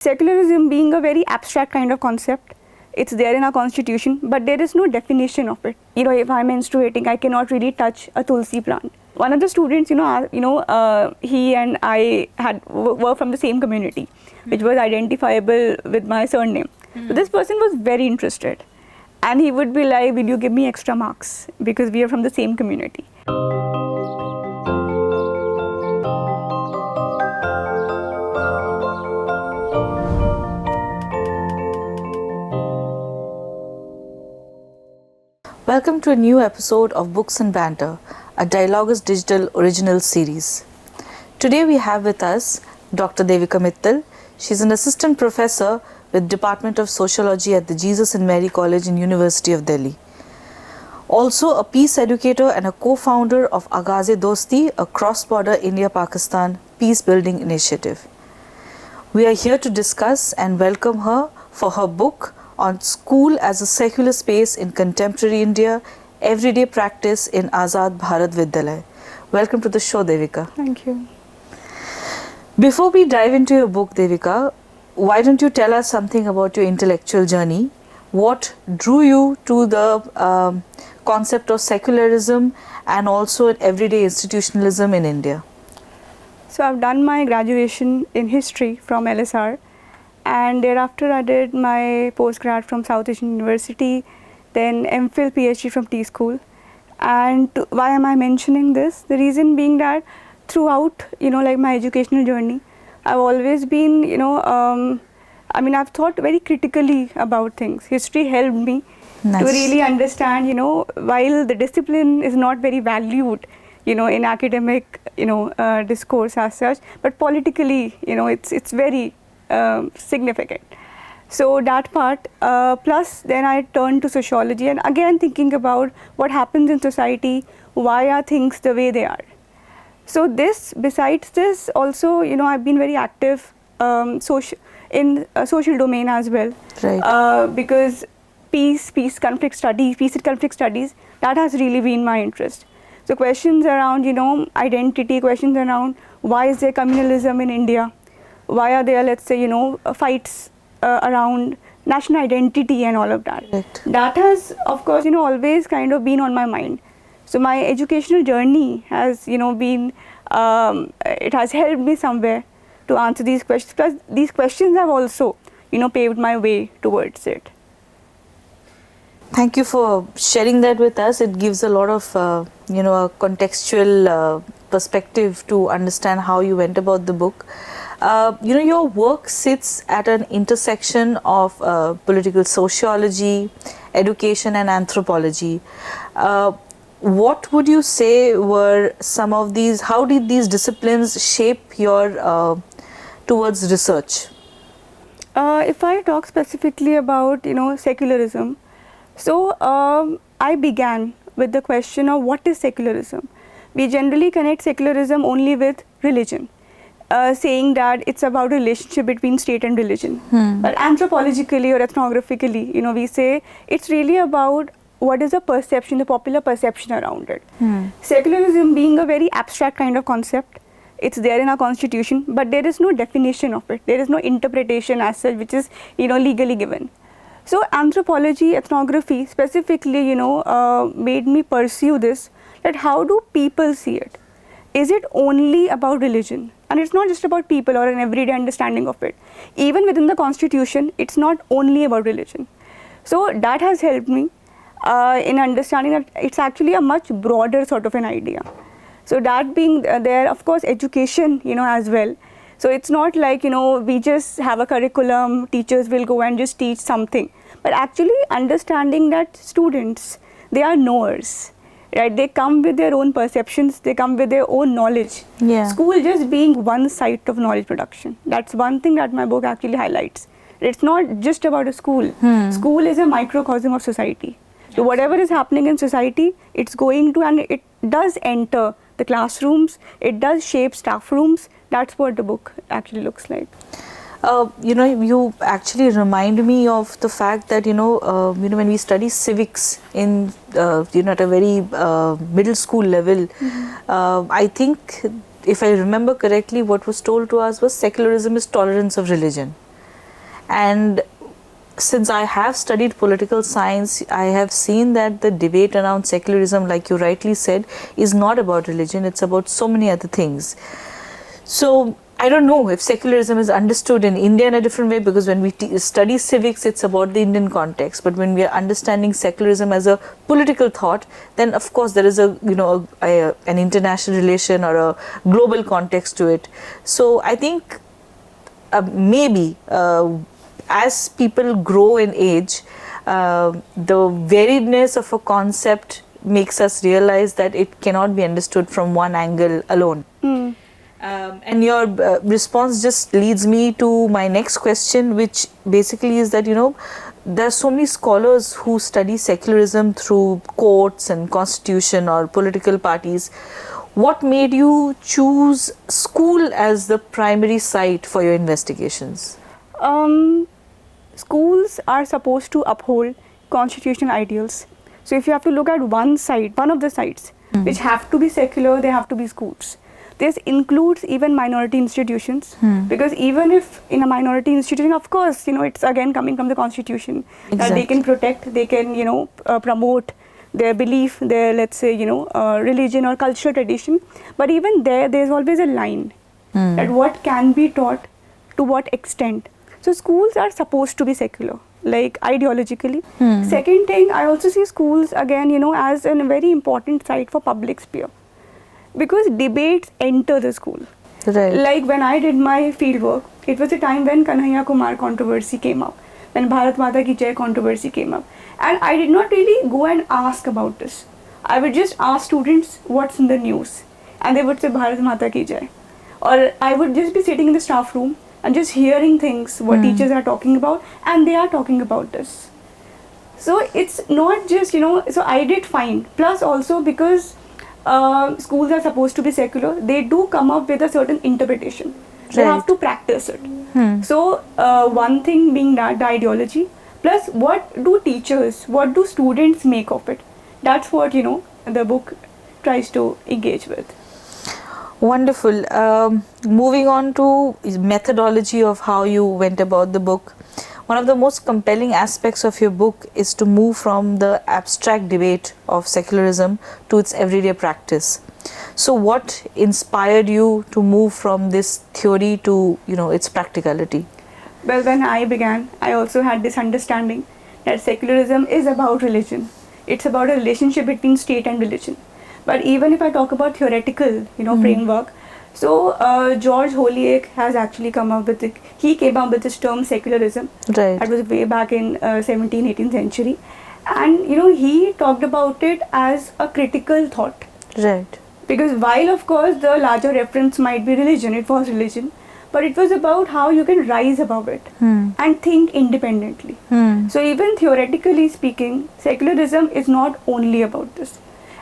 Secularism being a very abstract kind of concept, it's there in our constitution, but there is no definition of it. If I'm menstruating, I cannot really touch a tulsi plant. One of the students, he and I were from the same community, which was identifiable with my surname. So this person was very interested, and he would be like, "Will you give me extra marks because we are from the same community?" Welcome to a new episode of Books and Banter, a Dialogues Digital original series. Today we have with us Dr. Devika Mittal. She's an assistant professor with Department of Sociology at the Jesus and Mary College in University of Delhi. Also a peace educator and a co-founder of Agaaze Dosti, a cross-border India-Pakistan peace-building initiative. We are here to discuss and welcome her for her book on school as a secular space in contemporary India, everyday practice in Azad Bharat Vidyalaya. Welcome to the show, Devika. Thank you. Before we dive into your book, Devika, why don't you tell us something about your intellectual journey? What drew you to the concept of secularism and also everyday institutionalism in India? So I've done my graduation in history from LSR. And thereafter, I did my postgrad from South Asian University, then MPhil PhD from T School. And why am I mentioning this? The reason being that throughout, my educational journey, I've always been, I've thought very critically about things. History helped me to really understand, while the discipline is not very valued, in academic, discourse as such, but politically, it's very significant. So that part, plus then I turned to sociology and again thinking about what happens in society, why are things the way they are. So besides this also, I've been very active in social domain as well. Right. Because peace and conflict studies, that has really been my interest. So questions around, identity, questions around why is there communalism in India? Why are there, let's say, fights around national identity and all of that? Right. That has, of course, always kind of been on my mind. So my educational journey has, been, it has helped me somewhere to answer these questions. Plus, these questions have also, paved my way towards it. Thank you for sharing that with us. It gives a lot of, a contextual perspective to understand how you went about the book. Your work sits at an intersection of political sociology, education and anthropology. What would you say were some of these, how did these disciplines shape your towards research? If I talk specifically about, secularism, so I began with the question of what is secularism. We generally connect secularism only with religion. Saying that it's about relationship between state and religion. But anthropologically or ethnographically, we say it's really about what is the perception, the popular perception around it. Secularism being a very abstract kind of concept, it's there in our constitution, but there is no definition of it. There is no interpretation as such, which is, legally given. So anthropology, ethnography specifically, made me pursue this, that how do people see it? Is it only about religion? And it's not just about people or an everyday understanding of it. Even within the constitution, it's not only about religion. So that has helped me in understanding that it's actually a much broader sort of an idea. So that being there, of course, education, as well. So it's not like, we just have a curriculum, teachers will go and just teach something. But actually understanding that students, they are knowers. Right, they come with their own perceptions, they come with their own knowledge. Yeah. School just being one site of knowledge production. That's one thing that my book actually highlights. It's not just about a school. School is a microcosm of society. So whatever is happening in society, it's going to, and it does enter the classrooms, it does shape staff rooms. That's what the book actually looks like. You actually remind me of the fact that, when we study civics in, at a very middle school level, I think if I remember correctly, what was told to us was secularism is tolerance of religion. And since I have studied political science, I have seen that the debate around secularism, like you rightly said, is not about religion, it's about so many other things. So I don't know if secularism is understood in India in a different way, because when we study civics, it's about the Indian context. But when we are understanding secularism as a political thought, then of course there is an international relation or a global context to it. So I think maybe as people grow in age, the variedness of a concept makes us realize that it cannot be understood from one angle alone. And your response just leads me to my next question, which basically is that, there are so many scholars who study secularism through courts and constitution or political parties. What made you choose school as the primary site for your investigations? Schools are supposed to uphold constitutional ideals. So if you have to look at one side, one of the sides which have to be secular, they have to be schools. This includes even minority institutions, because even if in a minority institution, of course, it's again coming from the constitution, that they can protect, they can, promote their belief, their, let's say, religion or cultural tradition. But even there's always a line that what can be taught, to what extent. So schools are supposed to be secular, like ideologically. Second thing, I also see schools again, as a very important site for public sphere, because debates enter the school. Right. Like when I did my field work, it was a time when Kanhaiya Kumar controversy came up, when Bharat Mata Ki Jai controversy came up, and I did not really go and ask about this. I would just ask students what's in the news, and they would say Bharat Mata Ki Jai, or I would just be sitting in the staff room and just hearing things what teachers are talking about, and they are talking about this. So it's not just, so I did fine. Plus also because schools are supposed to be secular, they do come up with a certain interpretation. They have to practice it. So one thing being that the ideology, plus what do teachers, what do students make of it? That's what, the book tries to engage with. Wonderful. Moving on to methodology of how you went about the book. One of the most compelling aspects of your book is to move from the abstract debate of secularism to its everyday practice. So what inspired you to move from this theory to, its practicality? Well, when I began, I also had this understanding that secularism is about religion. It's about a relationship between state and religion. But even if I talk about theoretical, framework, so George Holyoake has actually come up with he came up with this term secularism. Right. That was way back in 17th, 18th century. And, he talked about it as a critical thought. Right. Because while, of course, the larger reference might be religion, it was religion, but it was about how you can rise above it and think independently. So even theoretically speaking, secularism is not only about this.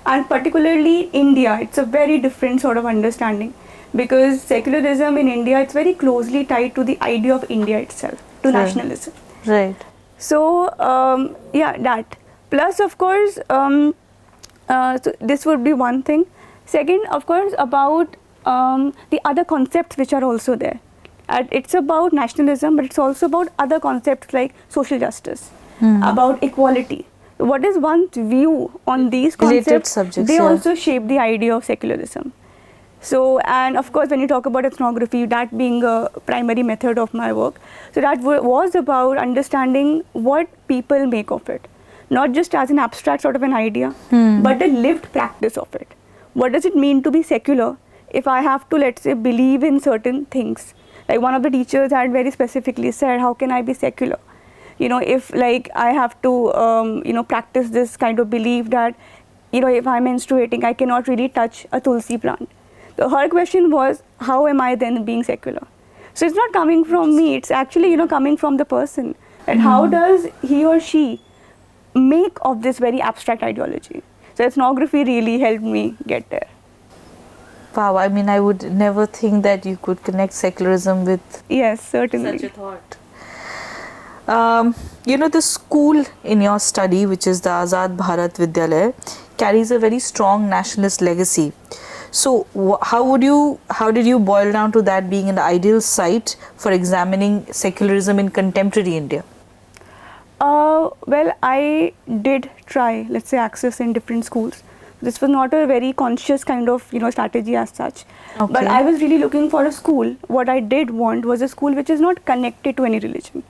And particularly India, it's a very different sort of understanding, because secularism in India, it's very closely tied to the idea of India itself, to nationalism. Right. So, that. Plus, of course, so this would be one thing. Second, of course, about the other concepts which are also there. It's about nationalism, but it's also about other concepts like social justice, about equality. What is one's view on these concepts? They also shape the idea of secularism. So, and of course, when you talk about ethnography, that being a primary method of my work, so that was about understanding what people make of it, not just as an abstract sort of an idea, but the lived practice of it. What does it mean to be secular if I have to, let's say, believe in certain things? Like one of the teachers had very specifically said, how can I be secular? If like I have to, practice this kind of belief that, if I'm menstruating, I cannot really touch a tulsi plant. So her question was, how am I then being secular? So it's not coming from me, it's actually, coming from the person. And how does he or she make of this very abstract ideology? So ethnography really helped me get there. Wow, I mean, I would never think that you could connect secularism with such a thought. The school in your study, which is the Azad Bharat Vidyalaya, carries a very strong nationalist legacy. So how did you boil down to that being an ideal site for examining secularism in contemporary India? Well, I did try, let's say, access in different schools. This was not a very conscious kind of, strategy as such. Okay. But I was really looking for a school. What I did want was a school which is not connected to any religion.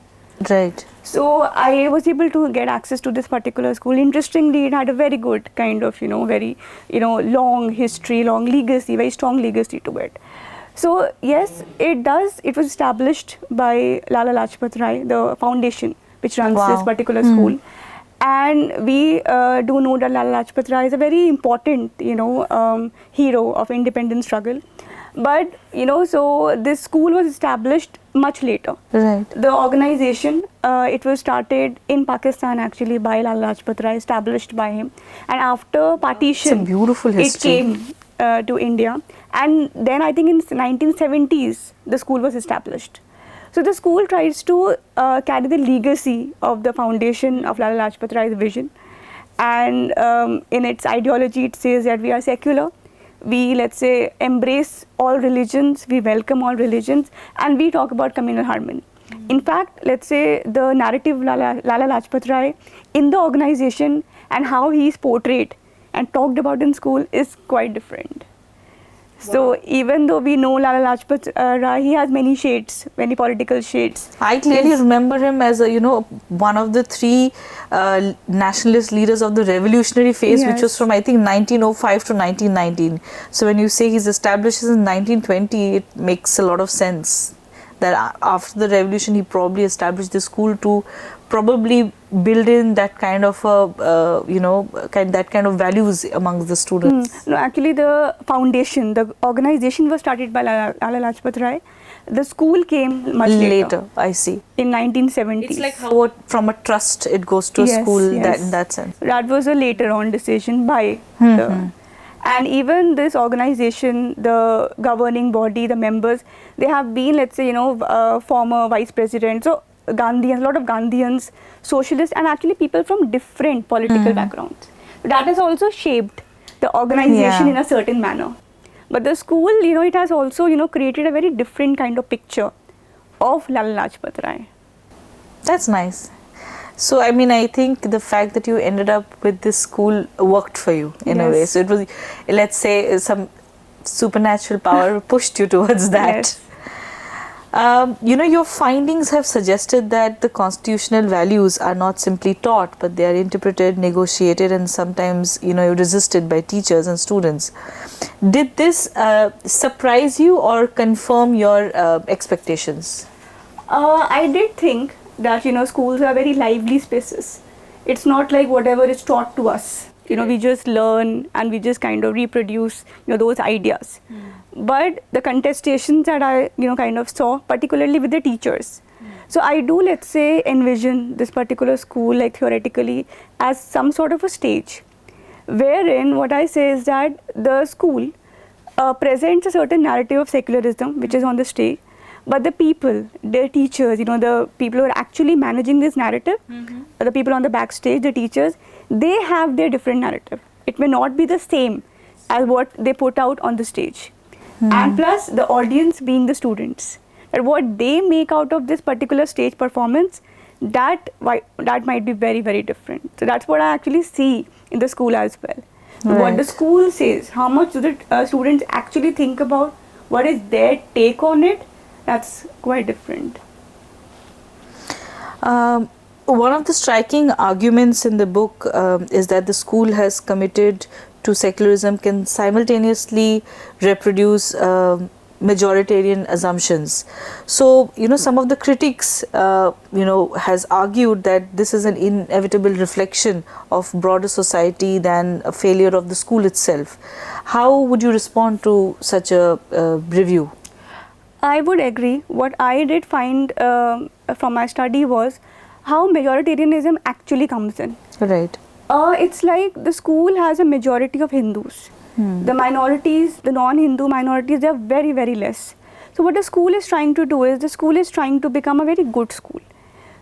Right. So I was able to get access to this particular school. Interestingly, it had a very good kind of, very, long history, long legacy, very strong legacy to it. So yes, it does. It was established by Lala Lajpat Rai, the foundation which runs this particular school. And we do know that Lala Lajpat Rai is a very important, hero of independence struggle. But, so this school was established much later. Right. The organization, it was started in Pakistan actually by Lala Lajpat Rai, established by him. And after partition, it's a beautiful history. It came to India. And then I think in 1970s, the school was established. So the school tries to carry the legacy of the foundation of Lala Lajpat Rai's vision. And in its ideology, it says that we are secular. We, let's say, embrace all religions, we welcome all religions, and we talk about communal harmony. In fact, let's say the narrative of Lala Lajpat Rai in the organization and how he is portrayed and talked about in school is quite different. So even though we know Lala Lajpat Rai, he has many shades, many political shades. I clearly remember him as a, one of the three nationalist leaders of the revolutionary phase, which was from I think 1905 to 1919. So when you say he's established in 1920, it makes a lot of sense that after the revolution he probably established the school to probably build in that kind of that kind of values amongst the students. No, actually the foundation, the organization was started by Lala Lajpat Rai. The school came much later. I see. In 1970s. It's like how from a trust it goes to a school. Yes. In that sense. That was a later on decision by the. And even this organization, the governing body, the members, they have been, let's say, former vice presidents, so Gandhians, a lot of Gandhians, socialists, and actually people from different political backgrounds. That has also shaped the organization in a certain manner. But the school, it has also, created a very different kind of picture of Lala Lajpat Rai. That's nice. So, I mean, I think the fact that you ended up with this school worked for you in a way. So, it was, let's say, some supernatural power pushed you towards that. Your findings have suggested that the constitutional values are not simply taught, but they are interpreted, negotiated, and sometimes, resisted by teachers and students. Did this surprise you or confirm your expectations? I did think that schools are very lively spaces. It's not like whatever is taught to us. We just learn and we just kind of reproduce those ideas. But the contestations that I kind of saw, particularly with the teachers. So I do, let's say, envision this particular school, like theoretically, as some sort of a stage, wherein what I say is that the school presents a certain narrative of secularism, which is on the stage. But the people, their teachers, the people who are actually managing this narrative, the people on the backstage, the teachers, they have their different narrative. It may not be the same as what they put out on the stage. And plus the audience being the students. And what they make out of this particular stage performance, that might be very, very different. So that's what I actually see in the school as well. Right. What the school says, how much do the students actually think about, what is their take on it, that's quite different. One of the striking arguments in the book is that the school has committed to secularism can simultaneously reproduce majoritarian assumptions. So, some of the critics, has argued that this is an inevitable reflection of broader society than a failure of the school itself. How would you respond to such a review? I would agree. What I did find from my study was how majoritarianism actually comes in. Right. It's like the school has a majority of Hindus. The minorities, the non-Hindu minorities, they are very, very less. So what the school is trying to do is, the school is trying to become a very good school.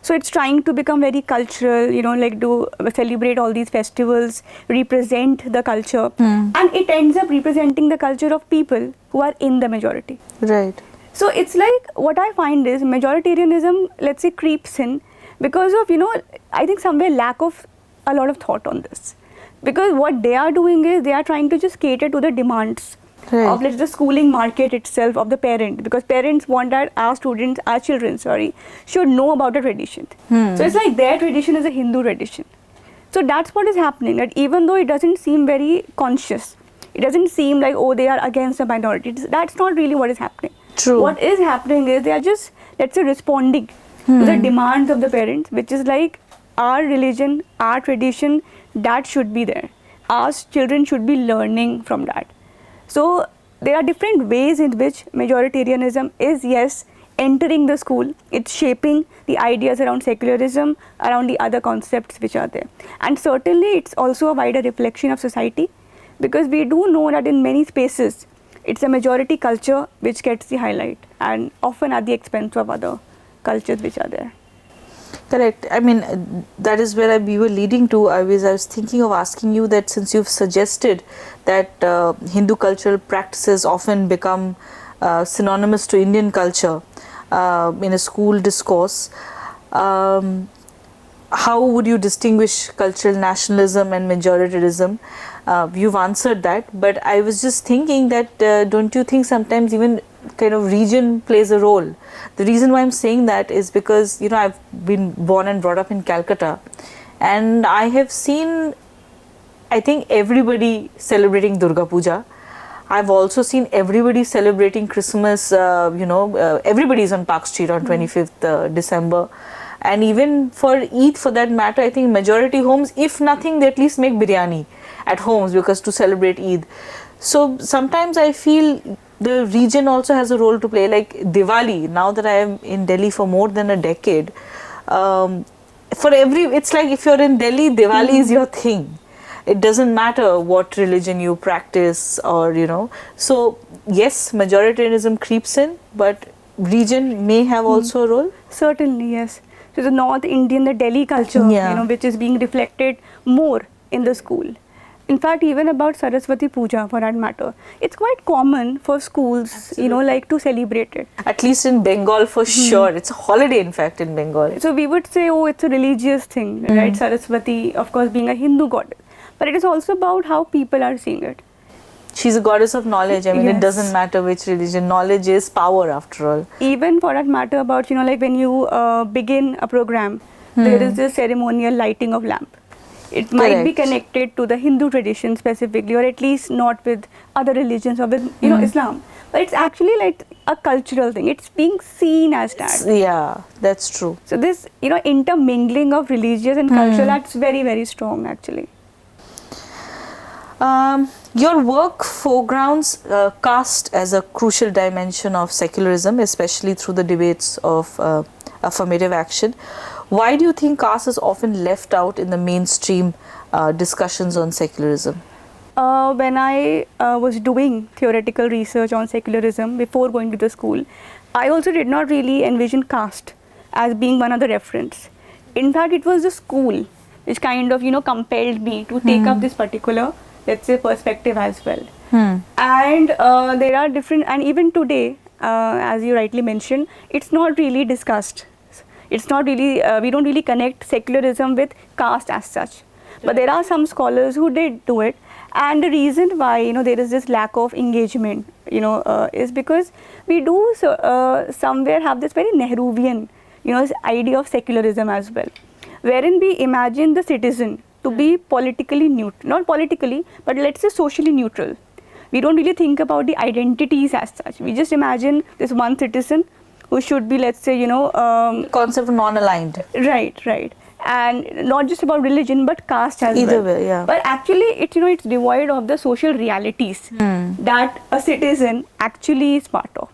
So it's trying to become very cultural, like do celebrate all these festivals, represent the culture, and it ends up representing the culture of people who are in the majority. Right. So it's like, what I find is majoritarianism, let's say, creeps in because of, I think somewhere lack of a lot of thought on this. Because what they are doing is they are trying to just cater to the demands of, let's say, the schooling market itself of the parent, because parents want that our children, should know about the tradition. So it's like their tradition is a Hindu tradition. So that's what is happening, that even though it doesn't seem very conscious, it doesn't seem like, oh, they are against the minority. That's not really what is happening. True. What is happening is they are just, let's say, responding to the demands of the parents, which is like our religion, our tradition, that should be there. Our children should be learning from that. So there are different ways in which majoritarianism is, yes, entering the school. It's shaping the ideas around secularism, around the other concepts which are there. And certainly it's also a wider reflection of society, because we do know that in many spaces, it's a majority culture which gets the highlight, and often at the expense of other cultures which are there. Correct. I mean, that is where we were leading to. I was thinking of asking you that, since you've suggested that Hindu cultural practices often become synonymous to Indian culture in a school discourse, how would you distinguish cultural nationalism and majoritarianism? You've answered that, but I was just thinking that don't you think sometimes even kind of region plays a role? The reason why I'm saying that is because, I've been born and brought up in Calcutta, and I have seen, I think, everybody celebrating Durga Puja. I've also seen everybody celebrating Christmas, everybody's on Park Street on 25th December. And even for Eid, for that matter, I think majority homes, if nothing, they at least make biryani at homes because to celebrate Eid. So sometimes I feel the region also has a role to play. Like Diwali, now that I am in Delhi for more than a decade, it's like if you're in Delhi, Diwali is your thing. It doesn't matter what religion you practice or, So yes, majoritarianism creeps in, but region may have also a role. Certainly, yes. So the North Indian, the Delhi culture, which is being reflected more in the school. In fact, even about Saraswati Puja, for that matter, it's quite common for schools, Absolutely. To celebrate it. At least in Bengal, for sure. It's a holiday, in fact, in Bengal. So we would say, oh, it's a religious thing, right? Saraswati, of course, being a Hindu goddess. But it is also about how people are seeing it. She's a goddess of knowledge. I mean, Yes. It doesn't matter which religion. Knowledge is power, after all. Even for that matter, about, like when you begin a program, there is this ceremonial lighting of lamp. It might be connected to the Hindu tradition specifically, or at least not with other religions or with, Islam. But it's actually like a cultural thing. It's being seen as that. Yeah, that's true. So this, intermingling of religious and cultural, that's very, very strong actually. Your work foregrounds caste as a crucial dimension of secularism, especially through the debates of affirmative action. Why do you think caste is often left out in the mainstream discussions on secularism? When I was doing theoretical research on secularism before going to the school, I also did not really envision caste as being one of the reference. In fact, it was the school which kind of, compelled me to take up this particular, let's say, perspective as well. And there are different, and even today, as you rightly mentioned, it's not really discussed. It's not really, we don't really connect secularism with caste as such. But there are some scholars who did do it. And the reason why, there is this lack of engagement, is because we do somewhere have this very Nehruvian, this idea of secularism as well, wherein we imagine the citizen to be politically neutral, not politically, but let's say socially neutral. We don't really think about the identities as such. We just imagine this one citizen who should be, let's say, Concept of non-aligned. Right. And not just about religion, but caste as well. Either way, yeah. But actually, it's devoid of the social realities that a citizen actually is part of.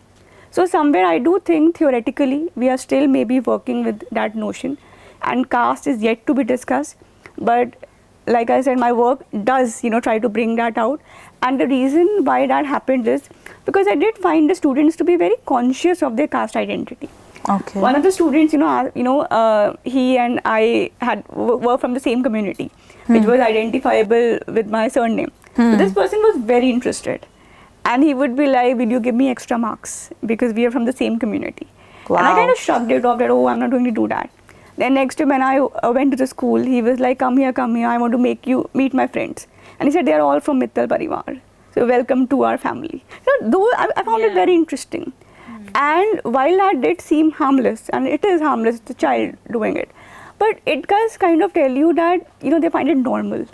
So somewhere I do think theoretically we are still maybe working with that notion, and caste is yet to be discussed. But like I said, my work does, try to bring that out. And the reason why that happened is because I did find the students to be very conscious of their caste identity. Okay. One of the students, he and I were from the same community, which was identifiable with my surname. So this person was very interested, and he would be like, "Will you give me extra marks because we are from the same community?" And I kind Wow. of shrugged it off that, "Oh, I'm not going to do that." Then next time when I went to the school, he was like, come here, I want to make you meet my friends." And he said, "They are all from Mittal Parivar, so welcome to our family." So though I found it very interesting. And while that did seem harmless, and it is harmless, the child doing it, but it does kind of tell you that, they find it normal.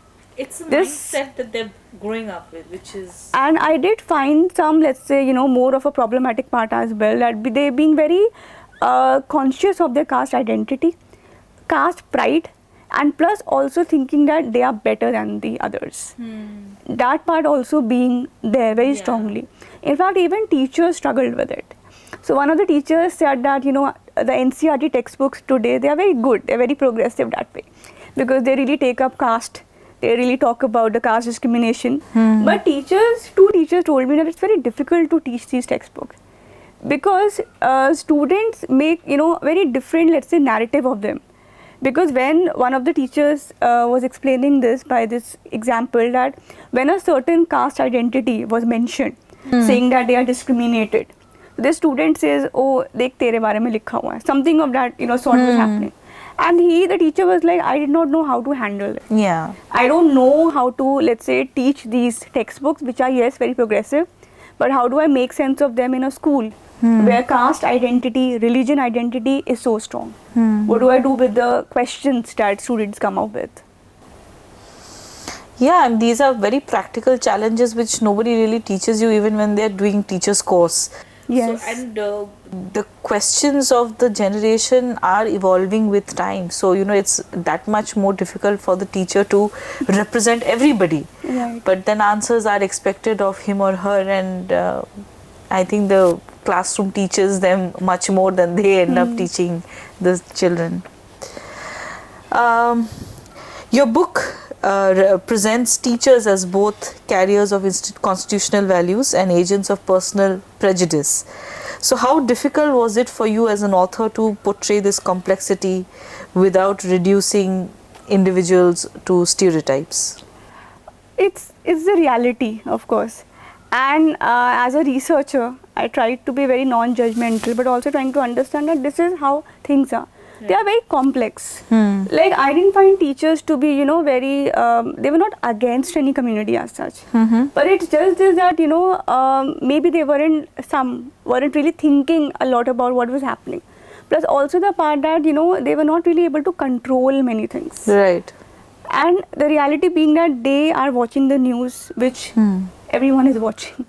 It's a This- mindset that they're growing up with, which is... And I did find some, let's say, more of a problematic part as well, that they being very conscious of their caste identity, caste pride, and plus also thinking that they are better than the others. That part also being there very strongly. In fact, even teachers struggled with it. So one of the teachers said that, the NCERT textbooks today, they are very good, they're very progressive that way, because they really take up caste, they really talk about the caste discrimination. But two teachers told me that it's very difficult to teach these textbooks, because students make, very different, let's say, narrative of them. Because when one of the teachers was explaining this by this example, that when a certain caste identity was mentioned, saying that they are discriminated, the student says, "Oh, dekh tere bare mein likha hua hai." Something of that, sort was happening. And the teacher was like, "I did not know how to handle it. Yeah. I don't know how to, let's say, teach these textbooks, which are, yes, very progressive, but how do I make sense of them in a school where caste identity, religion identity is so strong? What do I do with the questions that students come up with?" Yeah, and these are very practical challenges which nobody really teaches you even when they're doing teacher's course. Yes. So, and the questions of the generation are evolving with time. So, it's that much more difficult for the teacher to represent everybody. Right. But then answers are expected of him or her, and I think the classroom teaches them much more than they end up teaching the children. Your book presents teachers as both carriers of constitutional values and agents of personal prejudice. So how difficult was it for you as an author to portray this complexity without reducing individuals to stereotypes? It's the reality, of course. And as a researcher, I tried to be very non-judgmental, but also trying to understand that this is how things are. They are very complex. Like, I didn't find teachers to be, very, they were not against any community as such. But it's just this that, maybe they weren't really thinking a lot about what was happening. Plus also the part that, they were not really able to control many things. Right. And the reality being that they are watching the news, which everyone is watching.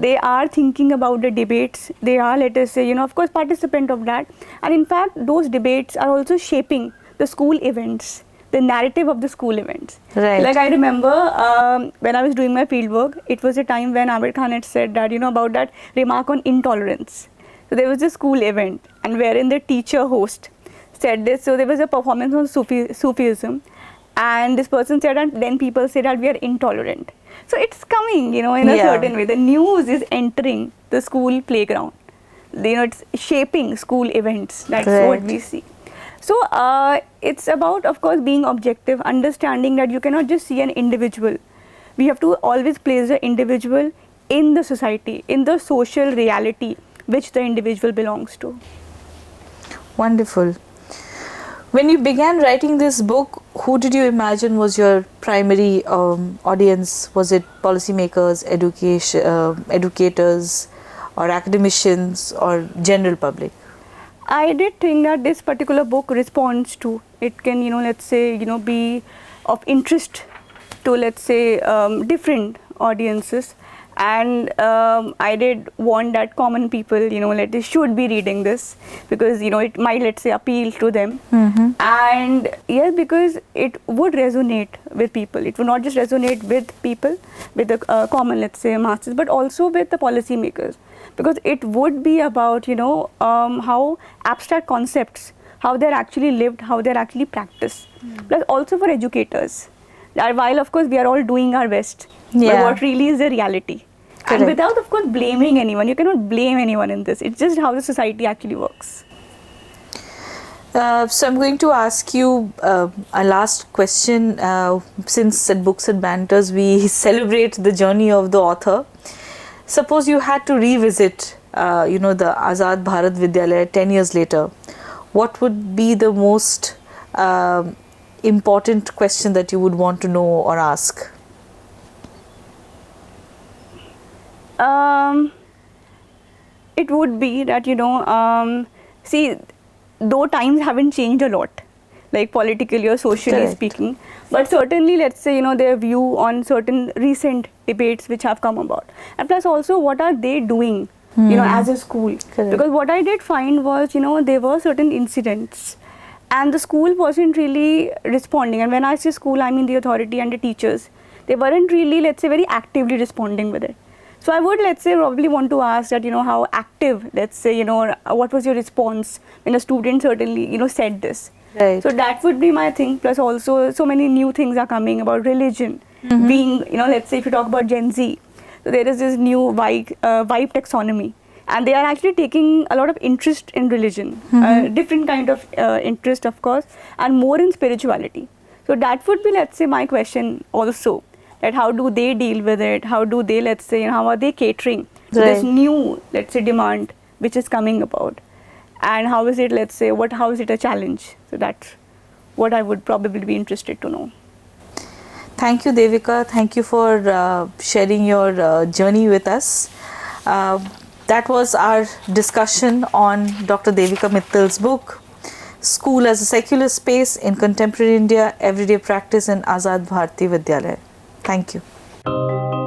They are thinking about the debates. They are, let us say, of course, participant of that. And in fact, those debates are also shaping the school events, the narrative of the school events. Right. Like, I remember when I was doing my fieldwork, it was a time when Amir Khan had said that, about that remark on intolerance. So there was a school event, and wherein the teacher host said this. So there was a performance on Sufism, and this person said, and then people said that we are intolerant. So it's coming, in a certain way. The news is entering the school playground. It's shaping school events. That's what we see. So it's about, of course, being objective, understanding that you cannot just see an individual. We have to always place the individual in the society, in the social reality which the individual belongs to. Wonderful. When you began writing this book, who did you imagine was your primary audience? Was it policymakers, educators, or academicians, or general public? I did think that this particular book responds to, it can, let's say, be of interest to, let's say, different audiences. And I did want that common people, they should be reading this, because, it might, let's say, appeal to them. And yes, because it would resonate with people. It would not just resonate with people, with the common, let's say, masses, but also with the policymakers. Because it would be about, how abstract concepts, how they're actually lived, how they're actually practiced. Plus also for educators. That while, of course, we are all doing our best, but what really is the reality? Correct. And without, of course, blaming anyone. You cannot blame anyone in this. It's just how the society actually works. So I'm going to ask you a last question. Since at Books and Banters we celebrate the journey of the author, suppose you had to revisit, the Azad Bharat Vidyalaya 10 years later, what would be the most important question that you would want to know or ask? It would be that, see, though times haven't changed a lot, like politically or socially Correct. speaking, but certainly, let's say, their view on certain recent debates which have come about, and plus also what are they doing, as a school. Correct. Because what I did find was, there were certain incidents and the school wasn't really responding. And when I say school, I mean the authority and the teachers. They weren't really, let's say, very actively responding with it. So I would, let's say, probably want to ask that, how active, let's say, what was your response when a student certainly, said this. Right. So that would be my thing. Plus also, so many new things are coming about religion being, let's say, if you talk about Gen Z, so there is this new vibe taxonomy. And they are actually taking a lot of interest in religion, different kind of interest, of course, and more in spirituality. So that would be, let's say, my question also. That how do they deal with it? How do they, let's say, how are they catering to this new, let's say, demand which is coming about? And how is it, let's say, how is it a challenge? So that's what I would probably be interested to know. Thank you, Devika. Thank you for sharing your journey with us. That was our discussion on Dr. Devika Mittal's book, School as a Secular Space in Contemporary India, Everyday Practice in Azad Bharati Vidyalaya. Thank you.